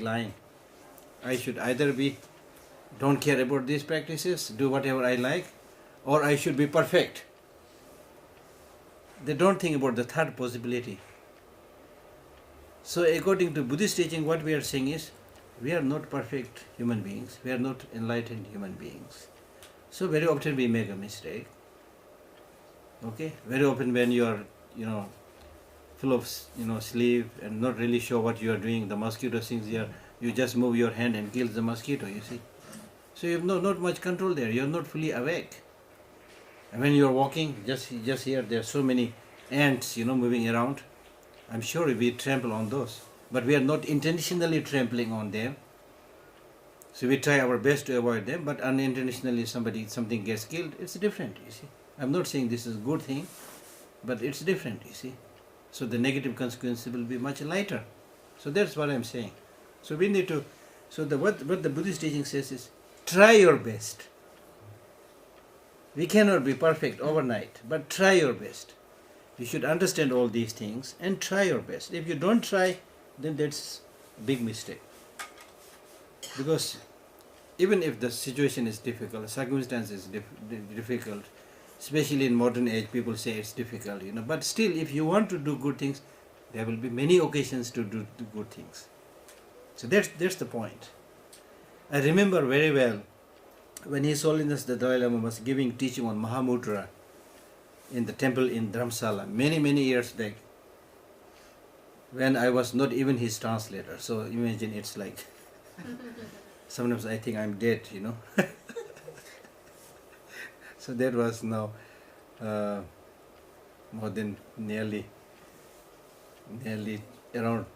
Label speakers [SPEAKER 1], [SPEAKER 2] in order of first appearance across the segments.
[SPEAKER 1] line. I should either don't care about these practices, do whatever I like, or I should be perfect. They don't think about the third possibility. So according to Buddhist teaching, what we are saying is, we are not perfect human beings, we are not enlightened human beings. So very often we make a mistake. Okay? Very often when you are, full of, sleep and not really sure what you are doing, the mosquito stings here, you just move your hand and kills the mosquito, you see. So you have not much control there, you are not fully awake. And when you are walking, just here, there are so many ants, moving around. I'm sure we trample on those, but we are not intentionally trampling on them. So we try our best to avoid them, but unintentionally something gets killed. It's different, you see. I'm not saying this is a good thing, but it's different, you see. So the negative consequences will be much lighter. So that's what I'm saying. So we need to. So what the Buddhist teaching says is, try your best. We cannot be perfect overnight, but try your best. You should understand all these things and try your best. If you don't try, then that's a big mistake. Because even if the situation is difficult, circumstances difficult, especially in modern age, people say it's difficult, but still, if you want to do good things, there will be many occasions to do good things. So that's the point. I remember very well when His Holiness the Dalai Lama was giving teaching on Mahamudra in the temple in Dharamsala many years back, when I was not even his translator. So imagine, it's like sometimes I think I'm dead, So that was now more than nearly around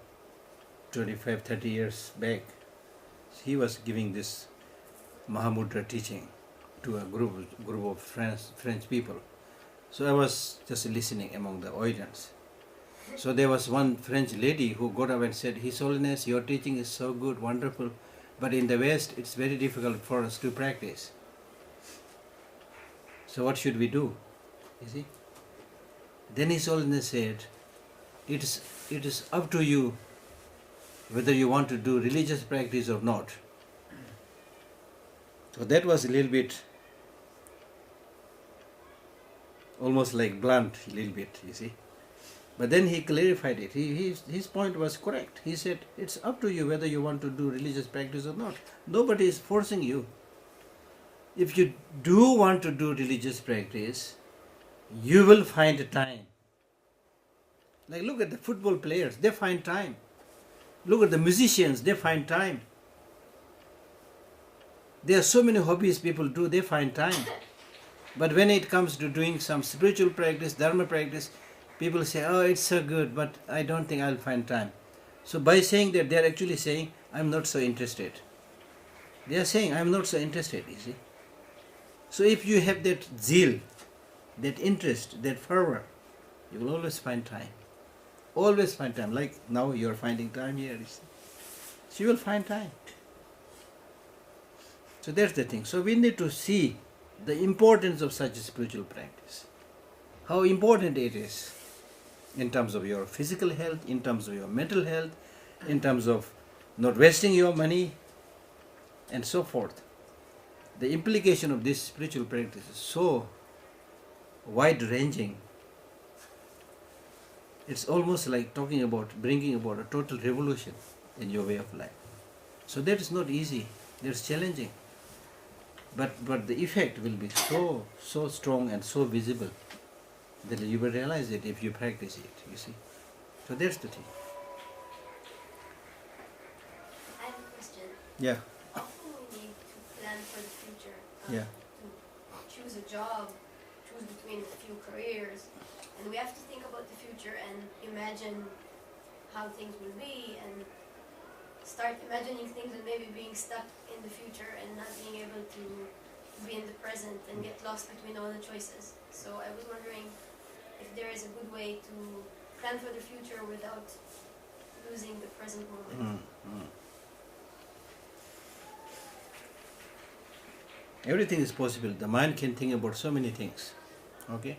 [SPEAKER 1] 25-30 years back. He was giving this Mahamudra teaching to a group of French people. So I was just listening among the audience. So there was one French lady who got up and said, His Holiness, your teaching is so good, wonderful, but in the West it's very difficult for us to practice. So what should we do? You see? Then His Holiness said, it is up to you whether you want to do religious practice or not. So that was a little bit, almost like blunt, a little bit, you see. But then he clarified it. His point was correct. He said, it's up to you whether you want to do religious practice or not. Nobody is forcing you. If you do want to do religious practice, you will find time. Like, look at the football players, they find time. Look at the musicians, they find time. There are so many hobbies people do, they find time. But when it comes to doing some spiritual practice, dharma practice, people say, oh, it's so good, but I don't think I'll find time. So by saying that, they're actually saying, I'm not so interested. They are saying, I'm not so interested, you see. So if you have that zeal, that interest, that fervor, you will always find time. Always find time. Like now you're finding time here, you see. So you will find time. So that's the thing. So we need to see the importance of such a spiritual practice. How important it is in terms of your physical health, in terms of your mental health, in terms of not wasting your money, and so forth. The implication of this spiritual practice is so wide-ranging. It's almost like talking about bringing about a total revolution in your way of life. So that is not easy. That's challenging. But the effect will be so strong and so visible that you will realize it if you practice it, you see. So that's the thing.
[SPEAKER 2] I have a question.
[SPEAKER 1] Yeah.
[SPEAKER 2] Often we need to plan for the future.
[SPEAKER 1] Yeah.
[SPEAKER 2] To choose a job, choose between a few careers, and we have to think about the future and imagine how things will be and start imagining things and maybe being stuck in the future and not being able to be in the present and get lost between all the choices. So I was wondering if there is a good way to plan for the future without losing the present moment.
[SPEAKER 1] Everything is possible. The mind can think about so many things. Okay?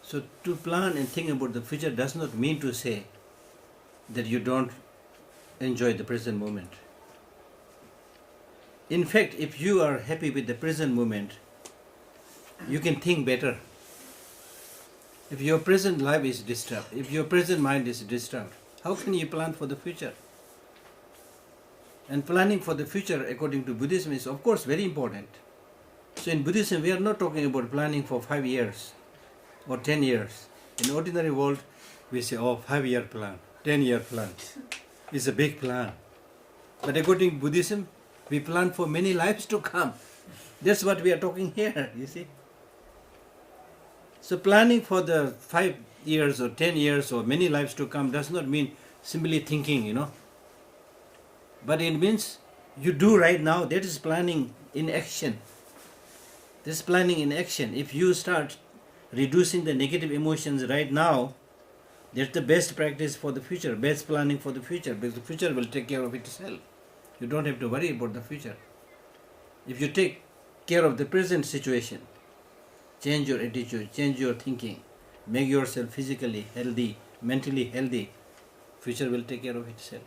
[SPEAKER 1] So to plan and think about the future does not mean to say that you don't enjoy the present moment. In fact, if you are happy with the present moment, you can think better. If your present life is disturbed, if your present mind is disturbed, how can you plan for the future? And planning for the future, according to Buddhism, is of course very important. So in Buddhism, we are not talking about planning for 5 years or 10 years. In ordinary world, we say, 5-year plan, 10-year plan. It's a big plan. But according to Buddhism, we plan for many lives to come. That's what we are talking here, you see. So planning for the 5 years or 10 years or many lives to come does not mean simply thinking, But it means you do right now. That is planning in action. This planning in action. If you start reducing the negative emotions right now, that's the best practice for the future, best planning for the future, because the future will take care of itself. You don't have to worry about the future. If you take care of the present situation, change your attitude, change your thinking, make yourself physically healthy, mentally healthy, future will take care of itself.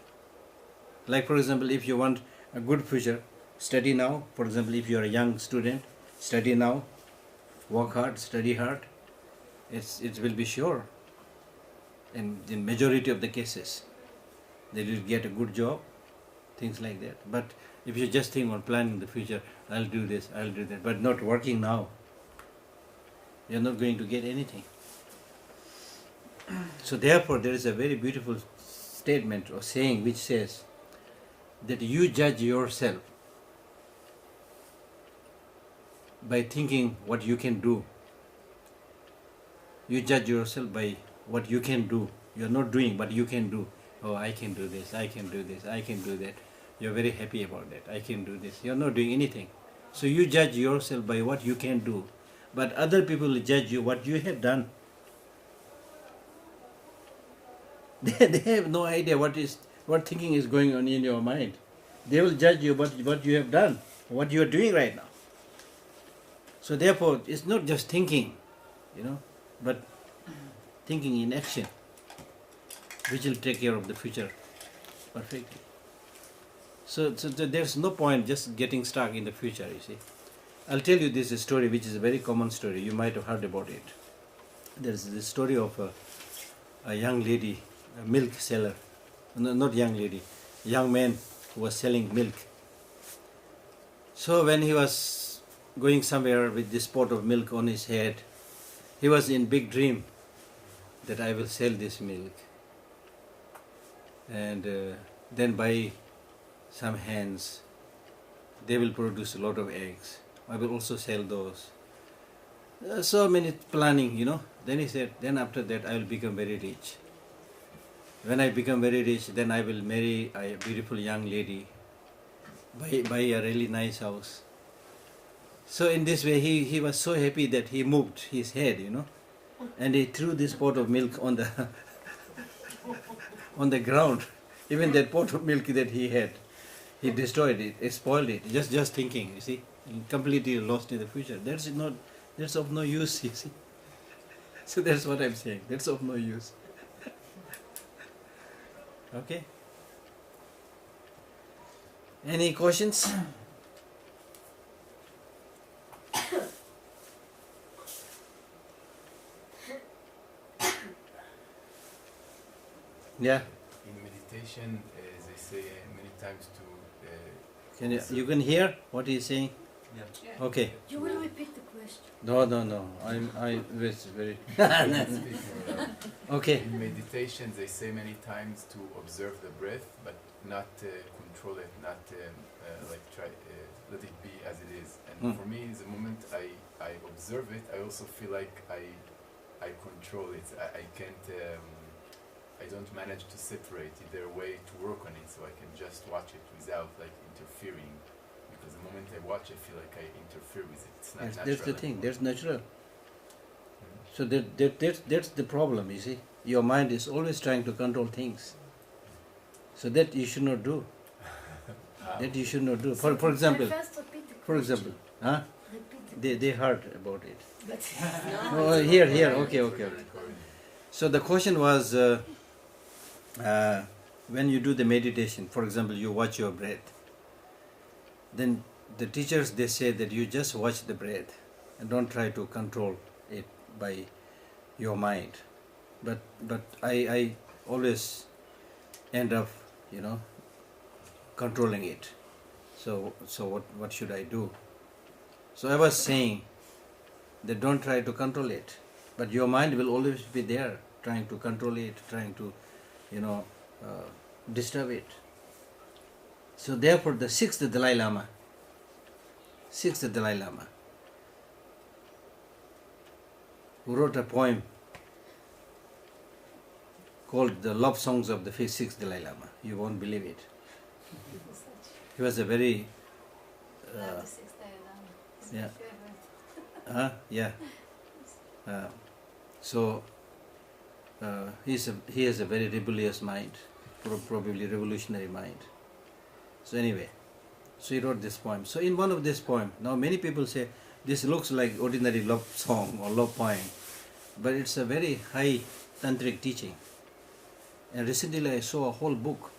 [SPEAKER 1] Like for example, if you want a good future, study now. For example, if you are a young student, study now, work hard, study hard. It will be sure. And in majority of the cases, they will get a good job, things like that. But if you just think on planning the future, I'll do this, I'll do that, but not working now, you're not going to get anything. So therefore, there is a very beautiful statement or saying which says that you judge yourself by thinking what you can do. You judge yourself by what you can do. You're not doing, but you can do. I can do this, I can do this, I can do that. You're very happy about that. I can do this. You're not doing anything. So you judge yourself by what you can do. But other people will judge you what you have done. They have no idea what thinking is going on in your mind. They will judge you what you have done, what you are doing right now. So therefore, it's not just thinking, but thinking in action, which will take care of the future perfectly. So there's no point just getting stuck in the future, you see. I'll tell you this story, which is a very common story. You might have heard about it. There's the story of a young lady, a milk seller. No, not young lady, young man who was selling milk. So when he was going somewhere with this pot of milk on his head, he was in big dream that I will sell this milk. And then by some hens, they will produce a lot of eggs. I will also sell those. So many planning, Then he said, then after that I will become very rich. When I become very rich, then I will marry a beautiful young lady, buy a really nice house. So in this way, he was so happy that he moved his head, and he threw this pot of milk on the on the ground. Even that pot of milk that he had, he destroyed it, he spoiled it. Just thinking, you see, completely lost in the future. That's of no use, you see. So that's what I'm saying. That's of no use. Okay. Any questions? Yeah.
[SPEAKER 3] In meditation, they say many times to.
[SPEAKER 1] You can hear what he's saying?
[SPEAKER 3] Yeah.
[SPEAKER 1] Okay.
[SPEAKER 2] You will repeat the question.
[SPEAKER 1] No. I was very. Okay.
[SPEAKER 3] In meditation, they say many times to observe the breath, but not control it, not try let it be as it is. And for me, the moment I observe it, I also feel like I control it. I can't. I don't manage to separate it. There a way to work on it, so I can just watch it without interfering. Because the moment I watch, I feel like I interfere with it. It's not natural.
[SPEAKER 1] That's the thing. That's natural. So that's the problem. You see, your mind is always trying to control things. So that you should not do. That you should not do. For example, huh? They heard about it. Oh, here. Okay. So the question was, when you do the meditation, for example, you watch your breath, then the teachers, they say that you just watch the breath and don't try to control it by your mind. But I always end up, controlling it. So what should I do? So I was saying that don't try to control it, but your mind will always be there, trying to control it, trying to, disturb it. So therefore, the sixth Dalai Lama, who wrote a poem called The Love Songs of the Sixth Dalai Lama. You won't believe it. He was a very...
[SPEAKER 4] the sixth Dalai Lama. It's
[SPEAKER 1] yeah.
[SPEAKER 4] my favorite.
[SPEAKER 1] Yeah. So he has a very rebellious mind, probably revolutionary mind. So anyway, so he wrote this poem. So in one of this poem, now many people say this looks like ordinary love song or love poem, but it's a very high tantric teaching. And recently I saw a whole book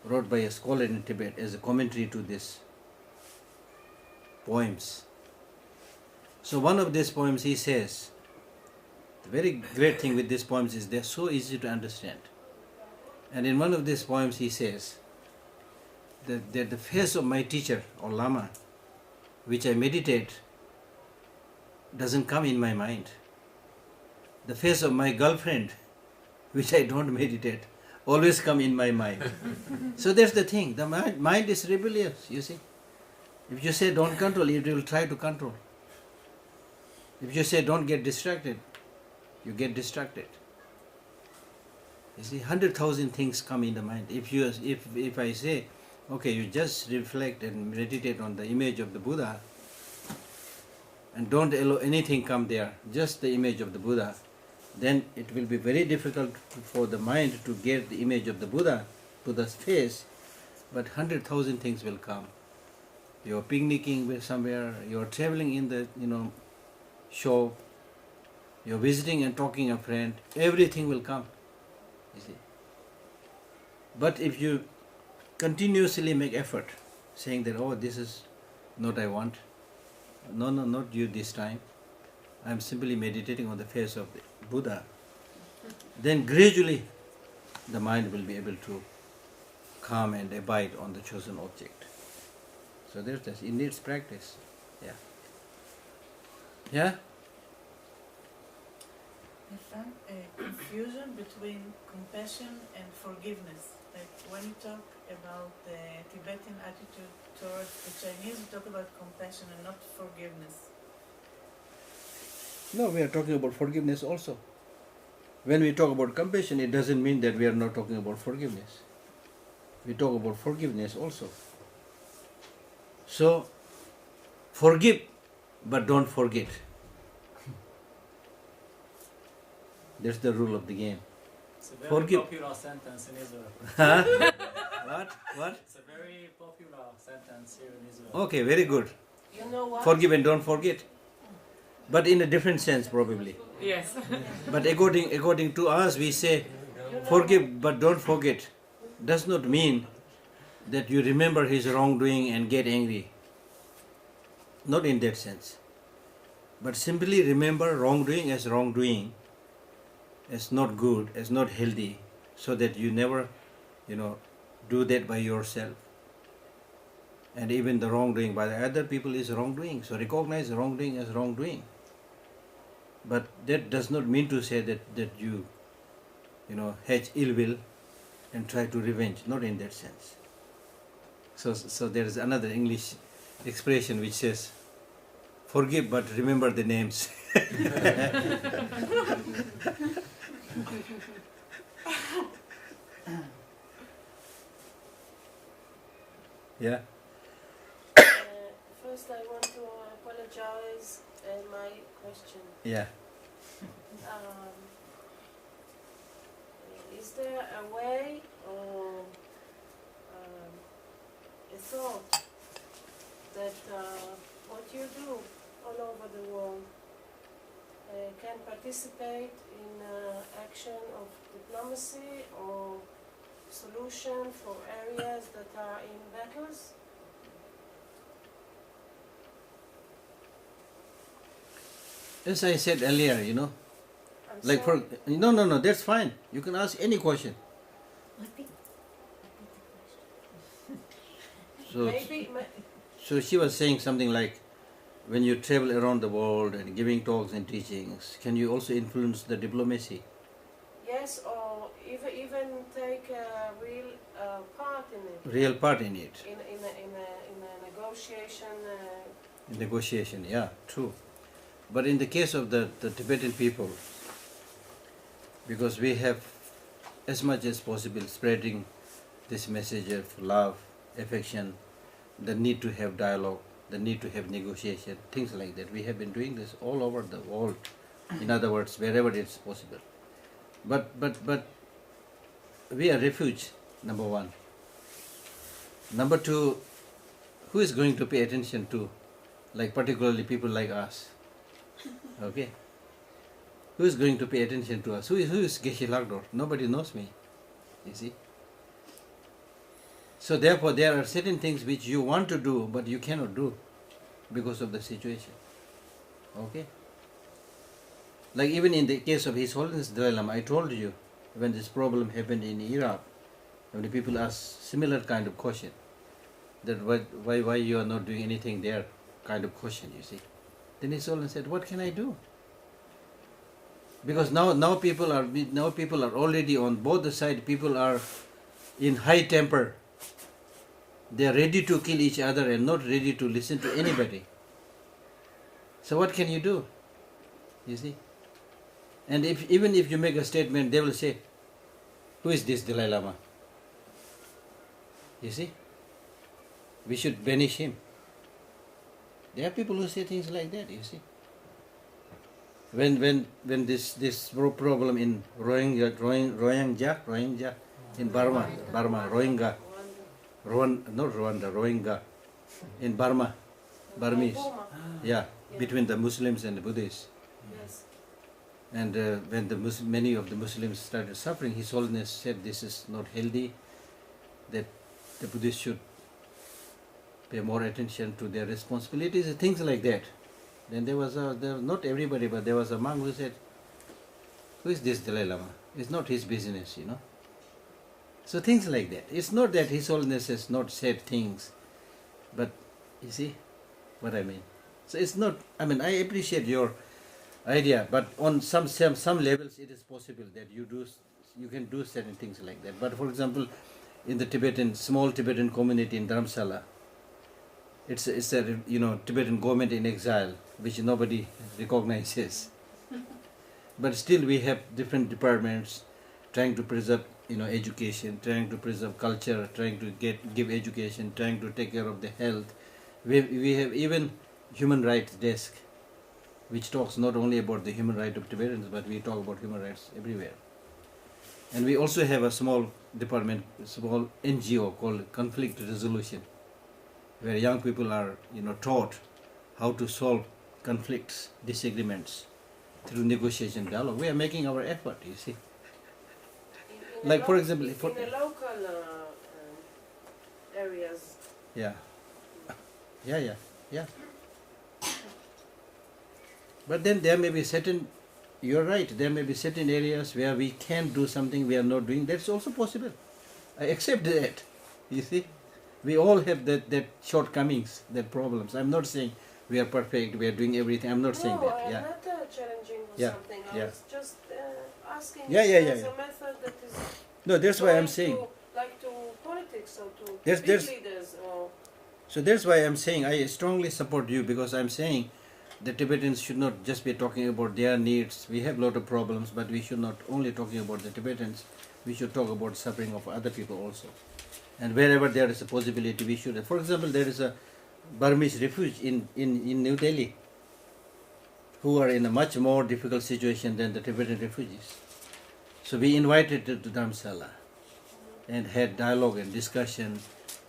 [SPEAKER 1] wrote by a scholar in Tibet as a commentary to this poems. So one of these poems he says, the very great thing with these poems is they're so easy to understand. And in one of these poems he says that the face of my teacher or Lama, which I meditate, doesn't come in my mind. The face of my girlfriend, which I don't meditate, always come in my mind. So that's the thing. The mind is rebellious, you see. If you say don't control, it will try to control. If you say don't get distracted, you get distracted. You see, 100,000 things come in the mind. If I say, okay, you just reflect and meditate on the image of the Buddha, and don't allow anything come there, just the image of the Buddha, then it will be very difficult for the mind to get the image of the Buddha's face, but 100,000 things will come. You're picnicking with somewhere, you're traveling in the shop, you're visiting and talking a friend, everything will come. You see. But if you continuously make effort, saying that, oh, this is not I want, no, not you this time, I'm simply meditating on the face of the Buddha, then gradually the mind will be able to come and abide on the chosen object. So there's this. It needs practice. Yeah. Yeah?
[SPEAKER 5] I found a confusion between compassion and forgiveness. Like when you talk about the Tibetan attitude towards the Chinese, you talk about compassion and not forgiveness.
[SPEAKER 1] No, we are talking about forgiveness also. When we talk about compassion, it doesn't mean that we are not talking about forgiveness. We talk about forgiveness also. So, forgive, but don't forget. That's the rule of the game.
[SPEAKER 6] It's a very
[SPEAKER 1] Forgive.
[SPEAKER 6] popular sentence in Israel.
[SPEAKER 1] Huh? What?
[SPEAKER 6] It's a very popular sentence here in Israel.
[SPEAKER 1] Okay, very good.
[SPEAKER 5] You know what?
[SPEAKER 1] Forgive and don't forget. But in a different sense, probably.
[SPEAKER 5] Yes.
[SPEAKER 1] But according to us, we say, forgive but don't forget. Does not mean that you remember his wrongdoing and get angry. Not in that sense. But simply remember wrongdoing, as not good, as not healthy, so that you never, do that by yourself. And even the wrongdoing by the other people is wrongdoing. So recognize wrongdoing as wrongdoing. But that does not mean to say that you hatch ill will and try to revenge. Not in that sense. So there is another English expression which says, forgive but remember the names. Yeah.
[SPEAKER 7] First, I want to apologize and my question.
[SPEAKER 1] Yeah.
[SPEAKER 7] Is there a way or a thought that what you do all over the world can participate in action of diplomacy or solution for areas that are in battles?
[SPEAKER 1] As I said earlier,
[SPEAKER 7] I'm
[SPEAKER 1] like
[SPEAKER 7] sorry.
[SPEAKER 1] no, that's fine. You can ask any question. So,
[SPEAKER 7] Maybe,
[SPEAKER 1] so she was saying something like, when you travel around the world and giving talks and teachings, can you also influence the diplomacy?
[SPEAKER 7] yes, or even take a real part in it.
[SPEAKER 1] Real part in it.
[SPEAKER 7] In a negotiation.
[SPEAKER 1] Negotiation, yeah, true. But in the case of the Tibetan people, because we have as much as possible spreading this message of love, affection, the need to have dialogue, the need to have negotiation, things like that. We have been doing this all over the world. In other words, wherever it's possible. But we are refuge, number one. Number two, who is going to pay attention to, like particularly people like us? Okay? Who is going to pay attention to us? Who is Geshe Lhakdor? Nobody knows me, you see. So therefore there are certain things which you want to do but you cannot do because of the situation. Okay? Like even in the case of His Holiness Dalai Lama, I told you when this problem happened in Iraq, when people ask similar kind of question, that why you are not doing anything there kind of question, you see. Then His Holiness said, what can I do? Because now people are already on both the sides, people are in high temper. They are ready to kill each other and not ready to listen to anybody. So what can you do? You see? And even if you make a statement, they will say, who is this Dalai Lama? You see? We should banish him. There are people who say things like that, you see. When this problem in Rohingya in Burma, Rohingya, not Rwanda, Rohingya, in Burma, Burmese, yeah, between the Muslims and the Buddhists.
[SPEAKER 7] Yes.
[SPEAKER 1] And when many of the Muslims started suffering, His Holiness said this is not healthy, that the Buddhists should pay more attention to their responsibilities, things like that. Then there was not everybody, but there was a monk who said, who is this Dalai Lama? It's not his business, So things like that. It's not that His Holiness has not said things, but you see what I mean. So it's not, I appreciate your idea, but on some levels it is possible that you can do certain things like that. But for example, in the small Tibetan community in Dharamsala, it's a Tibetan government in exile, which nobody recognizes. But still we have different departments trying to preserve education, trying to preserve culture, trying to give education, trying to take care of the health. We have even human rights desk, which talks not only about the human right of Tibetans, but we talk about human rights everywhere. And we also have a small department, small NGO called Conflict Resolution, where young people are taught how to solve conflicts, disagreements through negotiation dialogue. We are making our effort, you see. Like for example,
[SPEAKER 7] in the local areas.
[SPEAKER 1] Yeah. But then there may be you're right, there may be certain areas where we can do something we are not doing. That's also possible. I accept that, you see. We all have that shortcomings, that problems. I'm not saying we are perfect, we are doing everything. I'm not saying that.
[SPEAKER 7] I'm
[SPEAKER 1] Yeah.
[SPEAKER 7] not challenging or
[SPEAKER 1] Yeah,
[SPEAKER 7] something. I
[SPEAKER 1] yeah.
[SPEAKER 7] was just asking
[SPEAKER 1] Yeah,
[SPEAKER 7] if
[SPEAKER 1] yeah,
[SPEAKER 7] there's
[SPEAKER 1] yeah,
[SPEAKER 7] a method that is
[SPEAKER 1] No, that's why I'm
[SPEAKER 7] going
[SPEAKER 1] saying.
[SPEAKER 7] to politics or to
[SPEAKER 1] There's-
[SPEAKER 7] big
[SPEAKER 1] there's-
[SPEAKER 7] leaders or
[SPEAKER 1] So that's why I'm saying I strongly support you, because I'm saying the Tibetans should not just be talking about their needs. We have a lot of problems, but we should not only talking about the Tibetans. We should talk about suffering of other people also. And wherever there is a possibility, we should. For example, there is a Burmese refuge in New Delhi who are in a much more difficult situation than the Tibetan refugees. So we invited them to Dharamsala and had dialogue and discussion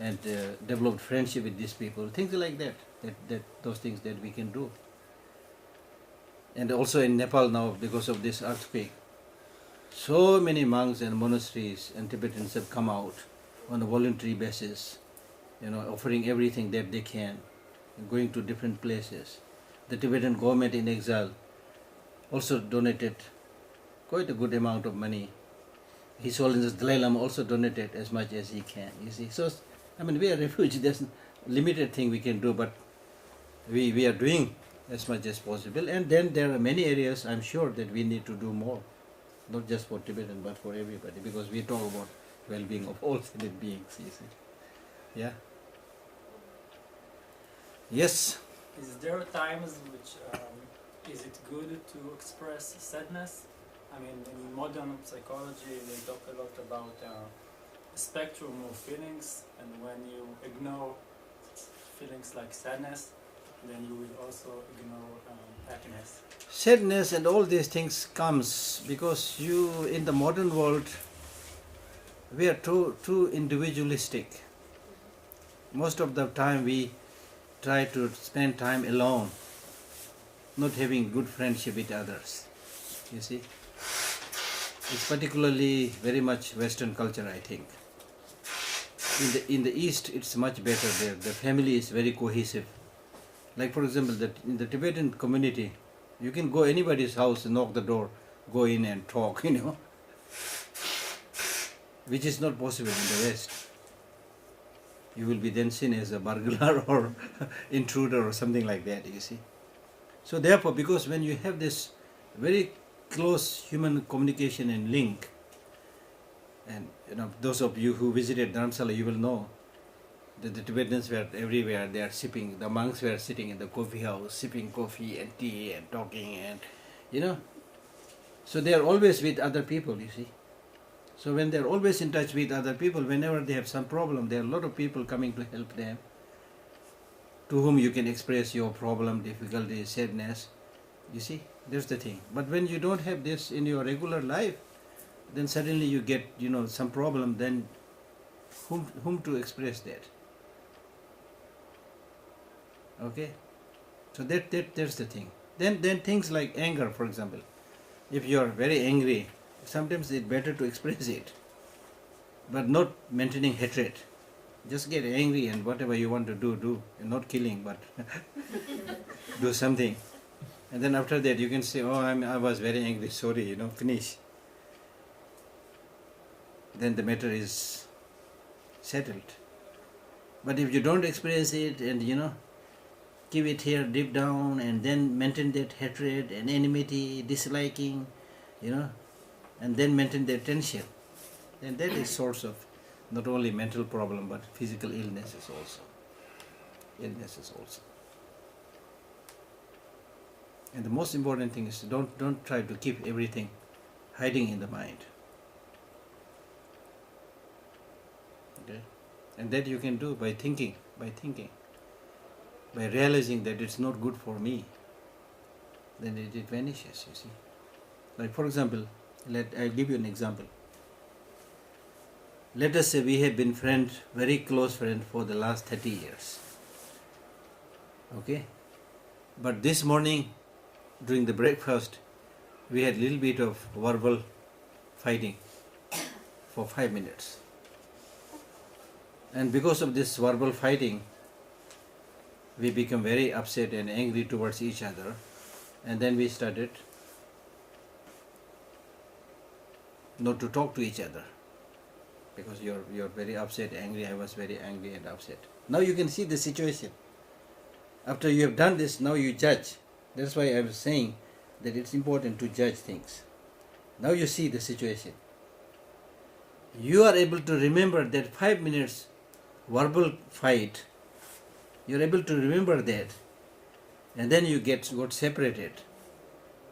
[SPEAKER 1] and developed friendship with these people, things like that, those things that we can do. And also in Nepal now, because of this earthquake, So many monks and monasteries and Tibetans have come out on a voluntary basis, offering everything that they can, going to different places. The Tibetan government in exile also donated quite a good amount of money. His Holiness Dalai Lama also donated as much as he can, you see. So, we are refugees, there's limited thing we can do, but we are doing as much as possible. And then there are many areas I'm sure that we need to do more, not just for Tibetan, but for everybody, because we talk about well-being of all sentient beings, you see. Yeah? Yes?
[SPEAKER 6] Is there times which is it good to express sadness? In modern psychology, they talk a lot about a spectrum of feelings, and when you ignore feelings like sadness, then you will also ignore happiness.
[SPEAKER 1] Sadness and all these things comes because in the modern world, we are too individualistic. Most of the time we try to spend time alone, not having good friendship with others, you see. It's particularly very much Western culture, I think. In the East, it's much better there. The family is very cohesive. Like for example, in the Tibetan community, you can go anybody's house, knock the door, go in and talk, which is not possible in the West. You will be then seen as a burglar or intruder or something like that, you see. So therefore, because when you have this very close human communication and link, and those of you who visited Dharamsala, you will know that the Tibetans were everywhere. They are sipping, the monks were sitting in the coffee house, sipping coffee and tea and talking, and so they are always with other people, you see. So when they are always in touch with other people, whenever they have some problem, there are a lot of people coming to help them, to whom you can express your problem, difficulty, sadness, you see. That's the thing. But when you don't have this in your regular life, then suddenly you get, some problem, then whom to express that? Okay? So that's the thing. Then things like anger, for example. If you are very angry, sometimes it's better to express it, but not maintaining hatred. Just get angry and whatever you want to do. And not killing, but do something. And then after that you can say, I was very angry, sorry, finish. Then the matter is settled. But if you don't express it and, keep it here deep down and then maintain that hatred and enmity, disliking, and then maintain that tension, then that is source of not only mental problem but physical illnesses also. And the most important thing is don't try to keep everything hiding in the mind. Okay? And that you can do by thinking, by realizing that it's not good for me. Then it vanishes, you see. Like for example, I'll give you an example. Let us say we have been friends, very close friends for the last 30 years. Okay? But this morning, during the breakfast, we had a little bit of verbal fighting for 5 minutes. And because of this verbal fighting, we became very upset and angry towards each other. And then we started not to talk to each other. Because you're very upset, angry, I was very angry and upset. Now you can see the situation. After you have done this, now you judge. That's why I was saying that it's important to judge things. Now you see the situation. You are able to remember that 5 minutes verbal fight. You're able to remember that. And then you got separated.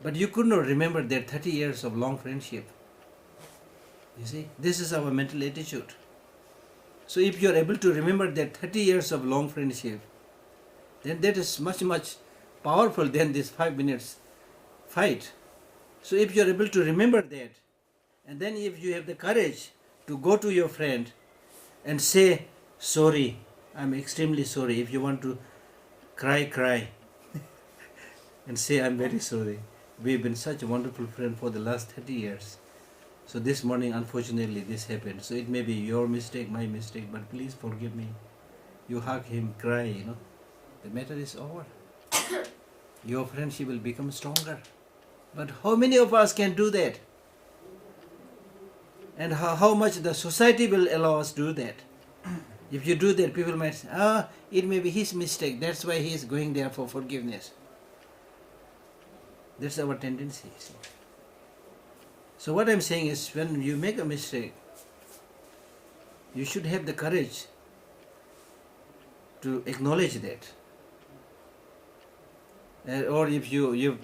[SPEAKER 1] But you could not remember that 30 years of long friendship. You see, this is our mental attitude. So if you are able to remember that 30 years of long friendship, then that is much, much powerful than this 5 minutes fight. So if you are able to remember that, and then if you have the courage to go to your friend and say, sorry, I'm extremely sorry. If you want to cry, cry. And say, I'm very sorry. We've been such a wonderful friend for the last 30 years. So this morning, unfortunately, this happened. So it may be your mistake, my mistake, but please forgive me. You hug him, cry, The matter is over. Your friendship will become stronger. But how many of us can do that? And how much the society will allow us to do that? If you do that, people might say, it may be his mistake. That's why he is going there for forgiveness. That's our tendency. See? So what I'm saying is, when you make a mistake, you should have the courage to acknowledge that. Or if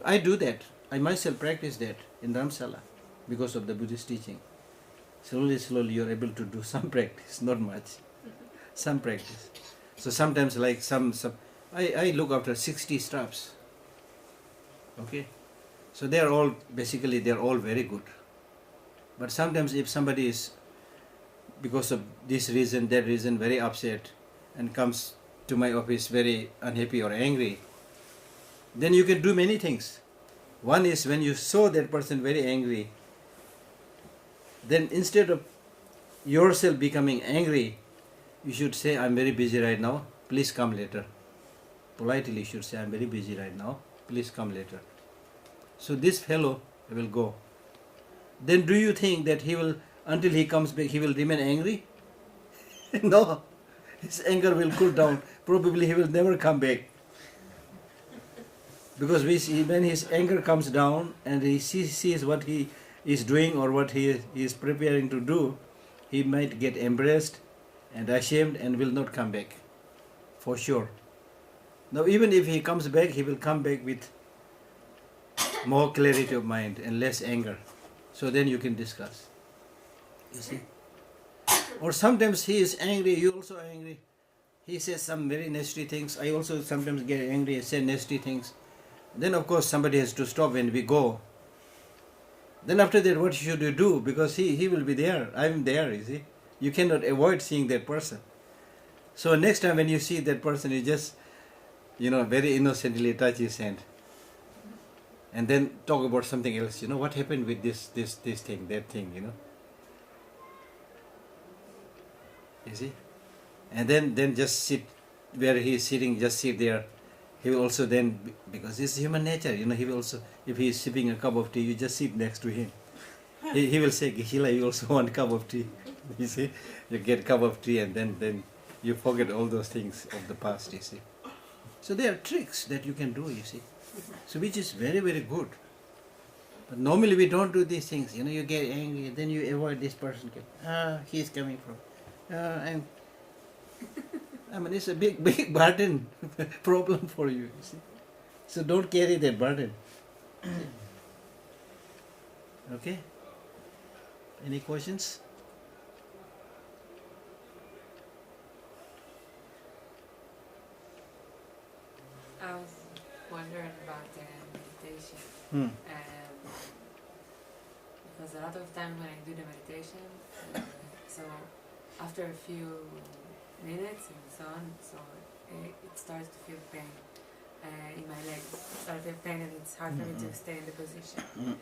[SPEAKER 1] I do that. I myself practice that in Dharamsala because of the Buddhist teaching. Slowly you're able to do some practice, not much. Some practice. So sometimes like I look after 60 staffs. Okay? So they're all very good. But sometimes if somebody is, because of this reason, that reason, very upset and comes to my office very unhappy or angry, then you can do many things. One is when you saw that person very angry, then instead of yourself becoming angry, you should say, I'm very busy right now, please come later. Politely you should say, I'm very busy right now, please come later. So this fellow will go. Then do you think that until he comes back, he will remain angry? No. His anger will cool down. Probably he will never come back. Because when his anger comes down and he sees what he is doing or what he is preparing to do, he might get embarrassed and ashamed and will not come back. For sure. Now even if he comes back, he will come back with more clarity of mind and less anger. So then you can discuss. You see? Or sometimes he is angry, you also are angry. He says some very nasty things. I also sometimes get angry and say nasty things. Then of course somebody has to stop when we go. Then after that, what should you do? Because he will be there. I am there, you see. You cannot avoid seeing that person. So next time when you see that person, you just, very innocently touch his hand. And then talk about something else. What happened with this thing, that thing, You see? And then just sit where he is sitting, just sit there. He will also then, because it's human nature, he will also, if he is sipping a cup of tea, you just sit next to him. He will say, Geshe, you also want a cup of tea. You see? You get a cup of tea and then you forget all those things of the past, you see. So there are tricks that you can do, you see. So which is very, very good. But normally we don't do these things. You get angry, then you avoid this person. He is coming from. It's a big burden problem for you see. So don't carry that burden. Okay? Any questions?
[SPEAKER 8] I was wondering about meditation. Because a lot of time when I do the meditation, so after a few minutes and so on, so it starts to feel pain in my legs. It starts to feel pain and it's hard for me to stay in the position.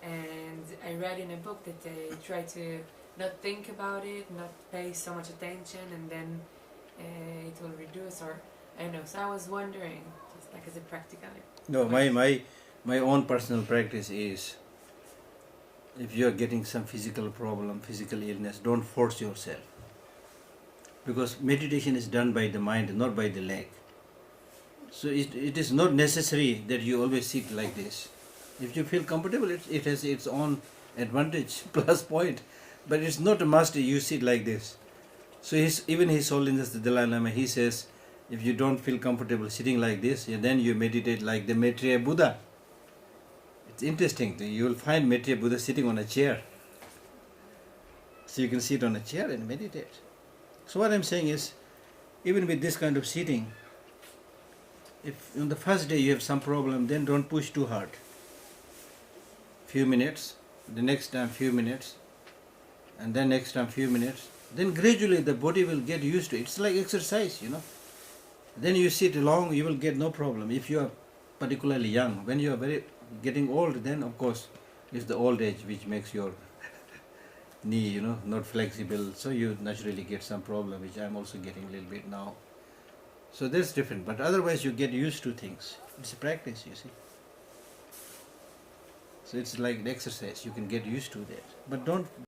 [SPEAKER 8] And I read in a book that they try to not think about it, not pay so much attention, and then it will reduce, or I don't know. So I was wondering, just like as a practical.
[SPEAKER 1] No, my own personal practice is, if you are getting some physical problem, physical illness, don't force yourself. Because meditation is done by the mind, not by the leg. So it is not necessary that you always sit like this. If you feel comfortable, it has its own advantage, plus point. But it's not a must you sit like this. So even His Holiness the Dalai Lama, he says, if you don't feel comfortable sitting like this, then you meditate like the Maitreya Buddha. It's interesting. You will find Maitreya Buddha sitting on a chair. So you can sit on a chair and meditate. So what I'm saying is, even with this kind of sitting, if on the first day you have some problem, then don't push too hard. Few minutes, the next time few minutes, and then next time few minutes. Then gradually the body will get used to it. It's like exercise, Then you sit long, you will get no problem. If you are particularly young, when you are getting old, then of course it's the old age which makes your knee, you know, not flexible, so you naturally get some problem, which I'm also getting a little bit now. So that's different, but otherwise you get used to things. It's a practice, you see. So it's like an exercise, you can get used to that. But don't